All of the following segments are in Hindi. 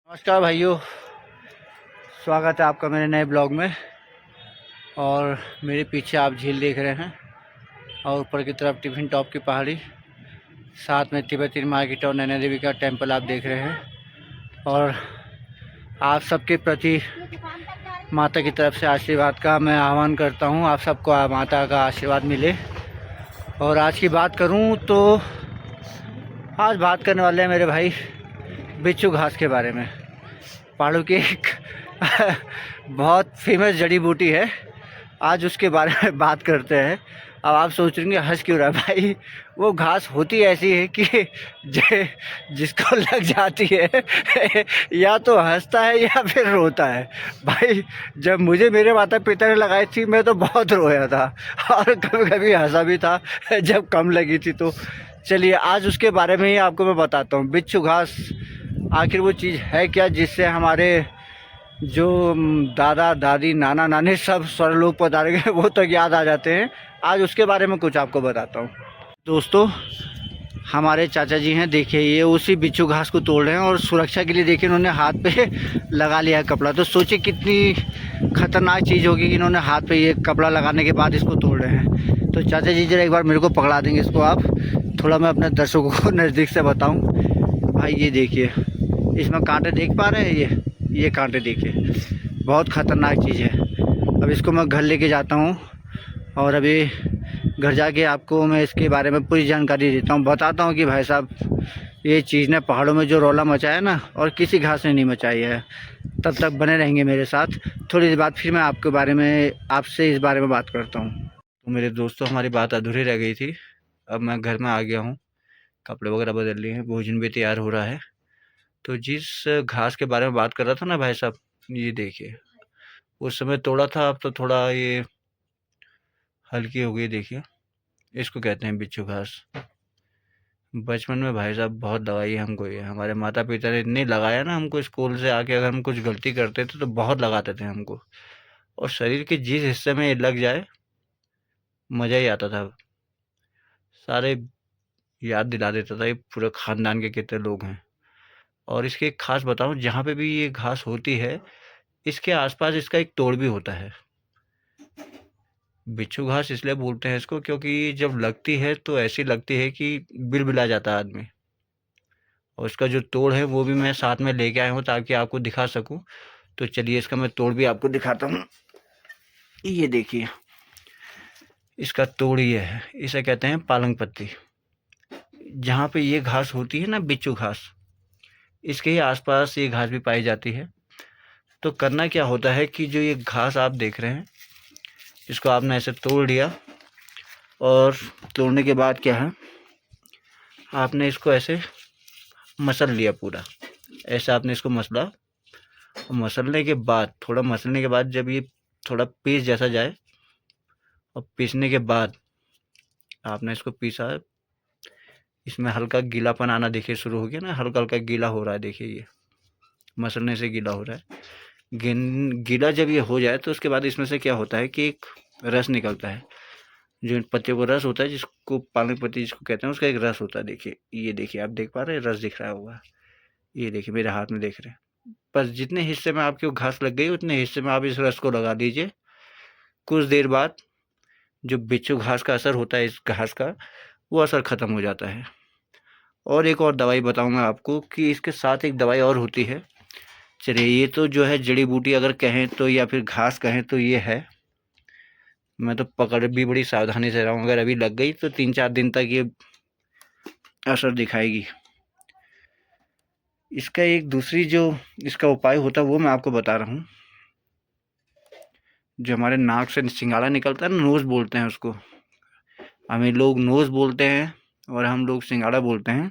नमस्कार भाइयों, स्वागत है आपका मेरे नए ब्लॉग में। और मेरे पीछे आप झील देख रहे हैं और ऊपर की तरफ टिफिन टॉप की पहाड़ी, साथ में तिब्बती मार्केट और नैना देवी का टेंपल आप देख रहे हैं। और आप सबके प्रति माता की तरफ से आशीर्वाद का मैं आह्वान करता हूं, आप सबको माता का आशीर्वाद मिले। और आज की बात करूं तो आज बात करने वाले हैं मेरे भाई बिच्छू घास के बारे में। पहाड़ों की एक बहुत फेमस जड़ी बूटी है, आज उसके बारे में बात करते हैं। अब आप सोच रहे हैं हंस क्यों रहा है भाई, वो घास होती ऐसी है कि जिसको लग जाती है या तो हंसता है या फिर रोता है भाई। जब मुझे मेरे माता पिता ने लगाई थी मैं तो बहुत रोया था और कभी कभी हंसा भी था जब कम लगी थी। तो चलिए आज उसके बारे में ही आपको मैं बताता हूँ। बिच्छू घास आखिर वो चीज़ है क्या जिससे हमारे जो दादा दादी नाना नानी सब स्वरलोक पधार गए वो तो याद आ जाते हैं। आज उसके बारे में कुछ आपको बताता हूँ। दोस्तों, हमारे चाचा जी हैं, देखिए ये उसी बिच्छू घास को तोड़ रहे हैं और सुरक्षा के लिए देखिए इन्होंने हाथ पे लगा लिया है कपड़ा। तो सोचिए कितनी खतरनाक चीज़ होगी कि इन्होंने हाथ पे ये कपड़ा लगाने के बाद इसको तोड़ रहे हैं। तो चाचा जी जरा एक बार मेरे को पकड़ा देंगे इसको आप, थोड़ा मैं अपने दर्शकों को नज़दीक से बताऊँ। भाई ये देखिए, इसमें कांटे देख पा रहे हैं, ये कांटे देखिए, बहुत ख़तरनाक चीज़ है। अब इसको मैं घर लेके जाता हूँ और अभी घर जाके आपको मैं इसके बारे में पूरी जानकारी देता हूँ, बताता हूँ कि भाई साहब ये चीज़ ने पहाड़ों में जो रौला मचाया ना, और किसी घास ने नहीं मचाई है। तब तक बने रहेंगे मेरे साथ, थोड़ी देर बाद फिर मैं आपके बारे में आपसे इस बारे में बात करता हूँ। तो मेरे दोस्तों, हमारी बात अधूरी रह गई थी। अब मैं घर में आ गया हूँ, कपड़े वगैरह बदल लिए हैं, भोजन भी तैयार हो रहा है। तो जिस घास के बारे में बात कर रहा था ना भाई साहब, ये देखिए उस समय तोड़ा था, अब तो थोड़ा ये हल्की हो गई। देखिए इसको कहते हैं बिच्छू घास। बचपन में भाई साहब बहुत लगाई है हमको ये, हमारे माता पिता ने इतने लगाया ना हमको, स्कूल से आके अगर हम कुछ गलती करते थे तो बहुत लगाते थे हमको। और शरीर के जिस हिस्से में ये लग जाए मज़ा ही आता था, सारे याद दिला देता था ये पूरे खानदान के कितने लोग हैं। और इसकी एक खास बताऊं, जहाँ पे भी ये घास होती है इसके आसपास इसका एक तोड़ भी होता है। बिच्छू घास इसलिए बोलते हैं इसको क्योंकि जब लगती है तो ऐसी लगती है कि बिलबिला जाता है आदमी। और इसका जो तोड़ है वो भी मैं साथ में लेके आया हूँ ताकि आपको दिखा सकूं। तो चलिए इसका मैं तोड़ भी आपको दिखाता हूँ। ये देखिए इसका तोड़ ये है, इसे कहते हैं पालंग पत्ती। जहाँ पे ये घास होती है ना बिच्छू घास, इसके ही आसपास ये घास भी पाई जाती है। तो करना क्या होता है कि जो ये घास आप देख रहे हैं इसको आपने ऐसे तोड़ लिया, और तोड़ने के बाद क्या है, आपने इसको ऐसे मसल लिया पूरा। ऐसे आपने इसको मसला, और मसलने के बाद, थोड़ा मसलने के बाद जब ये थोड़ा पीस जैसा जाए, और पीसने के बाद आपने इसको पीसा, इसमें हल्का गीलापन आना देखिए शुरू हो गया ना, हल्का हल्का गीला हो रहा है। देखिए ये मसलने से गीला हो रहा है। गीला जब ये हो जाए तो उसके बाद इसमें से क्या होता है कि एक रस निकलता है। जो इन पत्तियों का रस होता है, जिसको पालक पत्ती जिसको कहते हैं, उसका एक रस होता है। देखिए ये देखिए, आप देख पा रहे हैं, रस दिख रहा होगा। ये देखिए मेरे हाथ में देख रहे हैं। बस जितने हिस्से में आपकी घास लग गई उतने हिस्से में आप इस रस को लगा दीजिए। कुछ देर बाद जो बिच्छू घास का असर होता है इस घास का, वो असर ख़त्म हो जाता है। और एक और दवाई बताऊँ मैं आपको कि इसके साथ एक दवाई और होती है। चलिए ये तो जो है जड़ी बूटी अगर कहें तो, या फिर घास कहें तो ये है। मैं तो पकड़ भी बड़ी सावधानी से रहा हूँ, अगर अभी लग गई तो 3-4 दिन तक ये असर दिखाएगी। इसका एक दूसरी जो इसका उपाय होता है वो मैं आपको बता रहा हूँ। जो हमारे नाक से सिंगाड़ा निकलता है ना, नोज़ बोलते हैं उसको, हमें लोग नोज़ बोलते हैं और हम लोग सिंगाड़ा बोलते हैं।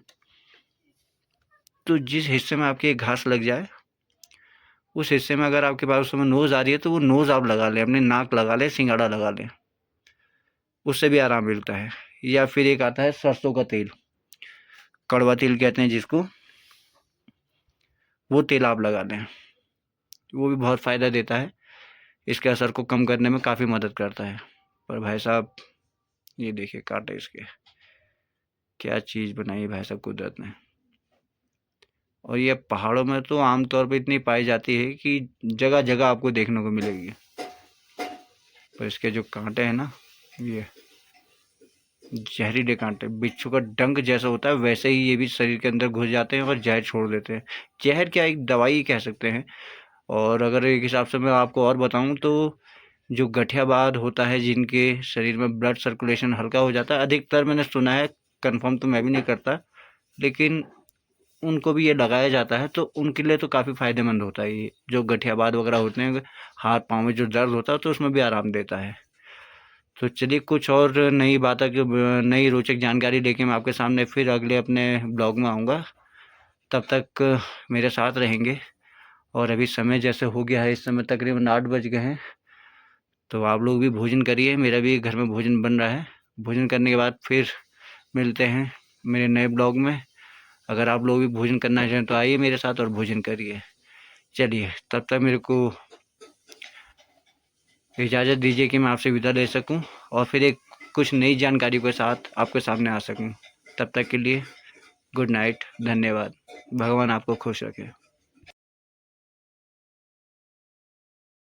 तो जिस हिस्से में आपकी घास लग जाए उस हिस्से में अगर आपके पास उस समय नोज़ आ रही है तो वो नोज़ आप लगा लें, अपने नाक लगा लें, सिंगाड़ा लगा लें, उससे भी आराम मिलता है। या फिर एक आता है सरसों का तेल, कड़वा तेल कहते हैं जिसको, वो तेल आप लगा लें, वो भी बहुत फ़ायदा देता है, इसके असर को कम करने में काफ़ी मदद करता है। पर भाई साहब ये देखिए कांटे इसके, क्या चीज़ बनाई है भाई साहब कुदरत ने। और ये पहाड़ों में तो आमतौर पे इतनी पाई जाती है कि जगह जगह आपको देखने को मिलेगी। तो इसके जो कांटे हैं ना, ये जहरीले कांटे, बिच्छू का डंक जैसा होता है वैसे ही ये भी शरीर के अंदर घुस जाते हैं और जहर छोड़ देते हैं। जहर क्या, एक दवाई कह सकते हैं। और अगर एक हिसाब से मैं आपको और बताऊं तो जो गठियाबाद होता है, जिनके शरीर में ब्लड सर्कुलेशन हल्का हो जाता है, अधिकतर मैंने सुना है, कंफर्म तो मैं भी नहीं करता, लेकिन उनको भी ये लगाया जाता है, तो उनके लिए तो काफ़ी फ़ायदेमंद होता है ये। जो गठियाबाद वगैरह होते हैं, हाथ पाँव में जो दर्द होता है तो उसमें भी आराम देता है। तो चलिए कुछ और नई बातें नई रोचक जानकारी लेके मैं आपके सामने फिर अगले अपने ब्लॉग में आऊँगा। तब तक मेरे साथ रहेंगे। और अभी समय जैसे हो गया है, इस समय तकरीबन 8 बज गए हैं, तो आप लोग भी भोजन करिए, मेरा भी घर में भोजन बन रहा है। भोजन करने के बाद फिर मिलते हैं मेरे नए ब्लॉग में। अगर आप लोग भी भोजन करना चाहें तो आइए मेरे साथ और भोजन करिए। चलिए तब तक मेरे को इजाज़त दीजिए कि मैं आपसे विदा ले सकूं और फिर एक कुछ नई जानकारी के साथ आपके सामने आ सकूं। तब तक के लिए गुड नाइट, धन्यवाद। भगवान आपको खुश रखे।